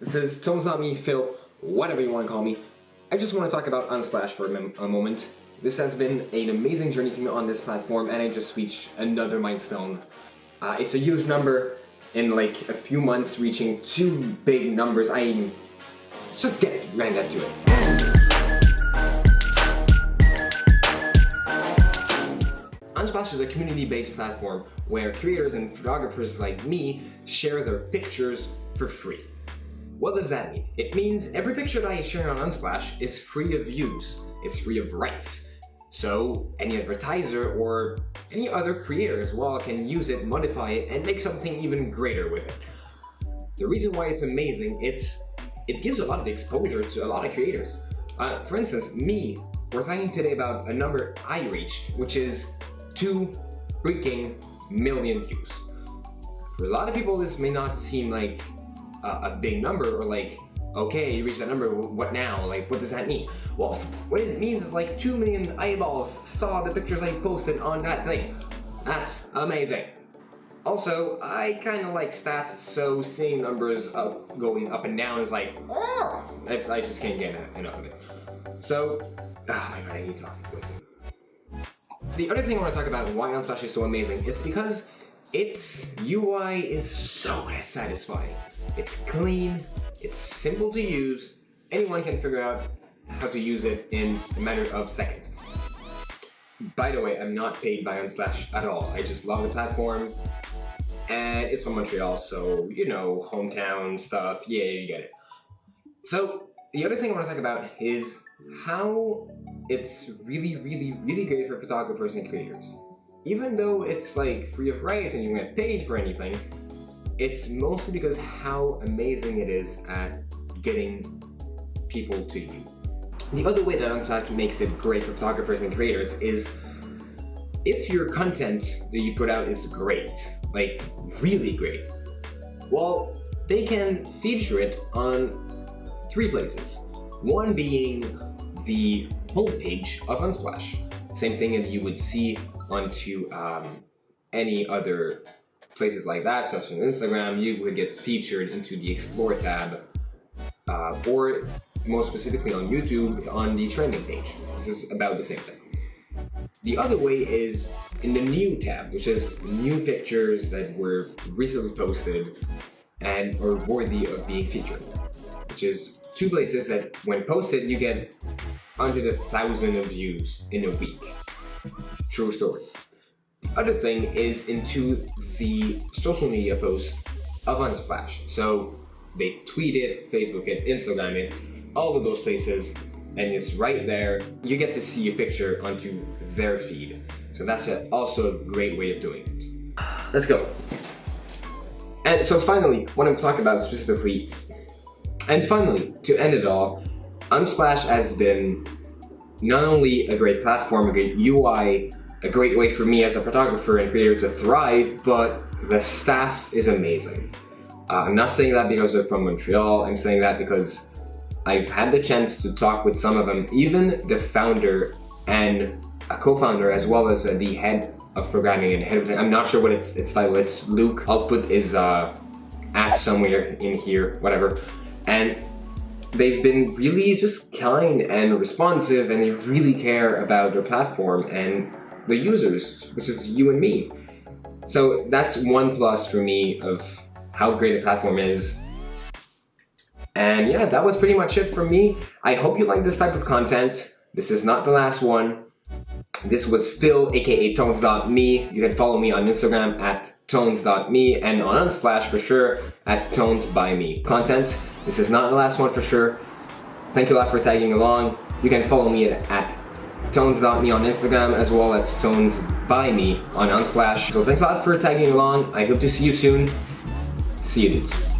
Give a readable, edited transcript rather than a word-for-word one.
This is Tones.me, Phil, whatever you want to call me. I just want to talk about Unsplash for a moment. This has been an amazing journey for me on this platform, and I just reached another milestone. It's a huge number. In like a few months, reaching 2 big numbers. I'm just getting right into it. Unsplash is a community-based platform where creators and photographers like me share their pictures for free. What does that mean? It means every picture that I share on Unsplash is free of use. It's free of rights. So any advertiser or any other creator as well can use it, modify it, and make something even greater with it. The reason why it's amazing, it gives a lot of exposure to a lot of creators. For instance, me, we're talking today about a number I reached, which is 2 freaking million views. For a lot of people, this may not seem like a big number, or like, okay, you reached that number, what now? Like, what does that mean? Well, what it means is like 2 million eyeballs saw the pictures I posted on that thing. That's amazing. Also, I kind of like stats, so seeing numbers going up and down is like, oh, I just can't get enough of it. So, oh my god, I need to talk with you. The other thing I want to talk about why Unsplash is so amazing, it's because its UI is so satisfying. It's clean, it's simple to use, anyone can figure out how to use it in a matter of seconds. By the way, I'm not paid by Unsplash at all. I just love the platform, and it's from Montreal, so, you know, hometown stuff, yeah, you get it. So, the other thing I want to talk about is how it's really great for photographers and creators. Even though it's like free of rights and you don't get paid for anything, it's mostly because how amazing it is at getting people to you. The other way that Unsplash makes it great for photographers and creators is if your content that you put out is great, like really great, well, they can feature it on 3 places. One being the homepage of Unsplash. Same thing that you would see onto any other places like that, such as Instagram. You would get featured into the Explore tab, or more specifically on YouTube, on the trending page. This is about the same thing. The other way is in the new tab, which is new pictures that were recently posted and are worthy of being featured, which is 2 places that when posted you get hundreds of thousands of views in a week. True story. The other thing is into the social media posts of Unsplash. So they tweet it, Facebook it, Instagram it, all of those places, and it's right there. You get to see a picture onto their feed. So that's also a great way of doing it. Let's go. And so finally, what I'm talking about specifically, and finally, to end it all, Unsplash has been not only a great platform, a great UI, a great way for me as a photographer and creator to thrive, but the staff is amazing. I'm not saying that because they're from Montreal, I'm saying that because I've had the chance to talk with some of them, even the founder and a co-founder, as well as the head of programming and head of, I'm not sure what its title, it's Luke. I'll put his at somewhere in here, whatever. And they've been really just kind and responsive, and they really care about their platform and the users, which is you and me. So that's one plus for me of how great a platform is. And yeah, that was pretty much it from me. I hope you like this type of content. This is not the last one. This was Phil, aka Tones.me. You can follow me on Instagram at Tones.me, and on Unsplash for sure at TonesByMe. Content, this is not the last one for sure. Thank you a lot for tagging along. You can follow me at Tones.me on Instagram, as well as TonesByMe on Unsplash. So thanks a lot for tagging along. I hope to see you soon. See you dudes.